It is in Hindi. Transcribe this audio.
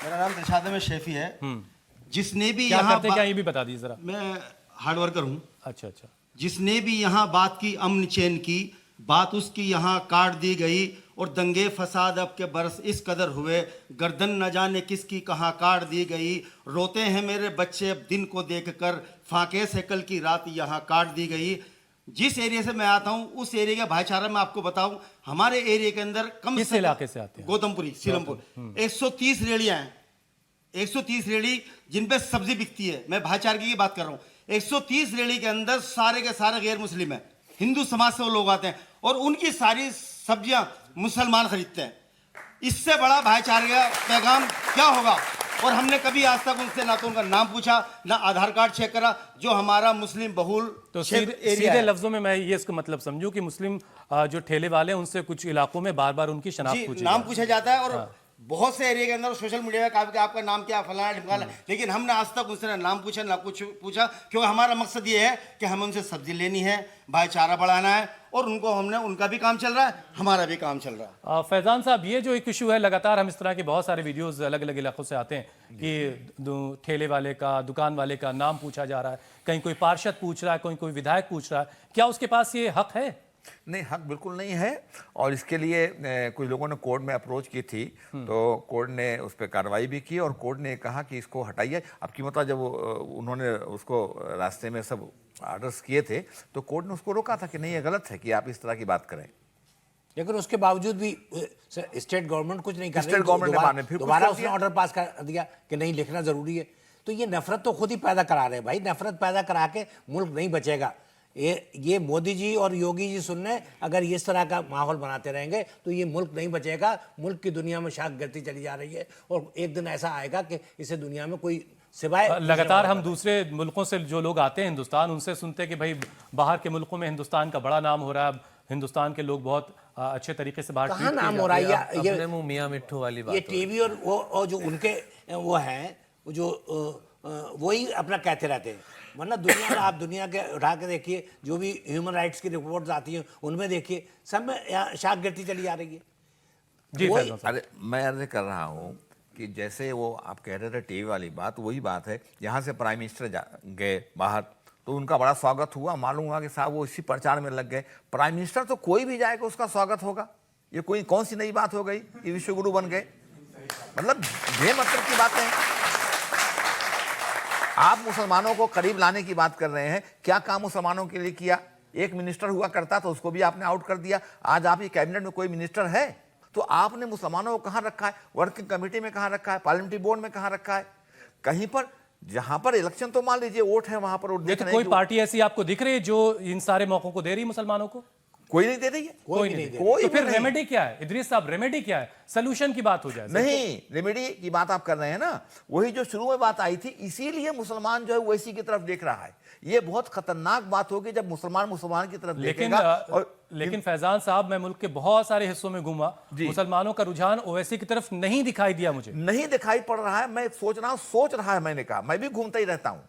मेरा नाम दिलशाद अहमद शैफी है। जिसने भी क्या यहाँ करते क्या ये भी बता दीजिए जरा। मैं हार्ड वर्कर हूँ। अच्छा अच्छा। जिसने भी यहाँ बात की अमन चैन की, बात उसकी यहाँ काट दी गई। और दंगे फसाद अब के बरस इस कदर हुए, गर्दन न जाने किसकी कहाँ काट दी गई। रोते हैं मेरे बच्चे अब दिन को देखकर, फाके से कल की रात यहाँ काट दी गई। जिस एरिया से मैं आता हूँ उस एरिया का भाईचारा मैं आपको बताऊं, हमारे एरिया के अंदर कम किस से इलाके से आते हैं? गौतमपुरी सीलमपुर। 130 रेड़ियां हैं, 130 रेड़ी जिन पे सब्जी बिकती है। मैं भाईचारे की बात कर रहा हूँ। 130 रेड़ी के अंदर सारे के सारे गैर मुस्लिम हैं, हिंदू समाज से वो लोग आते हैं और उनकी सारी सब्जियां मुसलमान खरीदते हैं। इससे बड़ा भाईचारे का पैगाम क्या होगा। और हमने कभी आज तक उनसे ना तो उनका नाम पूछा, ना आधार कार्ड चेक करा, जो हमारा मुस्लिम बहुल तो एरिया सीधे है। लफ्जों में मैं ये इसका मतलब समझूं कि मुस्लिम जो ठेले वाले हैं उनसे कुछ इलाकों में बार बार उनकी शनाख्त पूछी नाम जाती पूछा जाता है। और बहुत से एरिया के अंदर सोशल मीडिया पे कि आपका नाम क्या, फलाना ढिमकाना, लेकिन हमने आज तक उनसे ना नाम पूछा ना कुछ पूछा, क्योंकि हमारा मकसद ये है कि हमें उनसे सब्जी लेनी है, भाईचारा बढ़ाना है। और उनको हमने, उनका भी काम चल रहा है, हमारा भी काम चल रहा है। फैजान साहब, ये जो एक इशू है, लगातार हम इस तरह के बहुत सारे वीडियोस अलग अलग इलाकों से आते हैं कि ठेले वाले का, दुकान वाले का नाम पूछा जा रहा है, कहीं कोई पार्षद पूछ रहा है, कहीं कोई विधायक पूछ रहा है। क्या उसके पास ये हक है? नहीं, हक बिल्कुल नहीं है। और इसके लिए कुछ लोगों ने कोर्ट में अप्रोच की थी, तो कोर्ट ने उस पर कार्रवाई भी की और कोर्ट ने कहा कि इसको हटाइए। अब की मतलब जब उन्होंने उसको रास्ते में सब ऑर्डर्स किए थे तो कोर्ट ने उसको रोका था कि नहीं, ये गलत है कि आप इस तरह की बात करें। लेकिन उसके बावजूद भी स्टेट गवर्नमेंट कुछ नहीं कर रही। स्टेट गवर्नमेंट ने माने, फिर दोबारा उसने ऑर्डर पास कर दिया कि नहीं, लिखना जरूरी है। तो ये नफरत तो खुद ही पैदा करा रहे हैं भाई। नफरत पैदा करा के मुल्क नहीं बचेगा। ये मोदी जी और योगी जी सुनने अगर इस तरह का माहौल बनाते रहेंगे तो ये मुल्क नहीं बचेगा। मुल्क की दुनिया में शाख गिरती चली जा रही है और एक दिन ऐसा आएगा कि इसे दुनिया में कोई सिवाय लगातार हम दूसरे मुल्कों से जो लोग आते हैं हिंदुस्तान, उनसे सुनते हैं कि भाई बाहर के मुल्कों में हिंदुस्तान का बड़ा नाम हो रहा है, हिंदुस्तान के लोग बहुत अच्छे तरीके से बाहर कहाँ नाम हो रहा है। ये अपने मुंह मियां मिट्ठू वाली बात। ये टीवी और वो जो उनके वो हैं, जो वही अपना कहते रहते हैं। वरना दुनिया में आप दुनिया के उठा के देखिए, जो भी ह्यूमन राइट्स की रिपोर्ट्स आती हैं उनमें देखिए, सब में यहाँ शाख गिरती चली आ रही है। जी अरे मैं अर्ज कर रहा हूँ कि जैसे वो आप कह रहे थे टीवी वाली बात, वही बात है। यहाँ से प्राइम मिनिस्टर गए बाहर तो उनका बड़ा स्वागत हुआ। मालूम हुआ कि साहब वो इसी प्रचार में लग गए। प्राइम मिनिस्टर तो कोई भी जाएगा उसका स्वागत होगा। ये कोई कौन सी नई बात हो गई? ये विश्वगुरु बन गए, मतलब मतलब की बातें। आप मुसलमानों को करीब लाने की बात कर रहे हैं, क्या काम मुसलमानों के लिए किया? एक मिनिस्टर हुआ करता तो उसको भी आपने आउट कर दिया। आज आपकी कैबिनेट में कोई मिनिस्टर है तो आपने मुसलमानों को कहाँ रखा है? वर्किंग कमेटी में कहाँ रखा है? पार्लियामेंट्री बोर्ड में कहाँ रखा है? कहीं पर जहां पर इलेक्शन, तो मान लीजिए वोट है, वहां पर वोट देख रहे हैं। कोई पार्टी ऐसी आपको दिख रही है जो इन सारे मौकों को दे रही है मुसलमानों को? कोई नहीं दे रही है। कोई नहीं दे रही। तो फिर रेमेडी क्या है इदरीस साहब? रेमेडी क्या है? सोल्यूशन की बात हो जाए। नहीं, रेमेडी की बात आप कर रहे हैं ना, वही जो शुरू में बात आई थी। इसीलिए मुसलमान जो है वो इसी की तरफ देख रहा है। ये बहुत खतरनाक बात होगी जब मुसलमान की तरफ देखेगा। लेकिन फैजान साहब, मैं मुल्क के बहुत सारे हिस्सों में घूमा, मुसलमानों का रुझान ओवैसी की तरफ नहीं दिखाई दिया। मुझे नहीं दिखाई पड़ रहा है। मैं सोच रहा हूं, मैंने कहा मैं भी घूमता ही रहता हूं।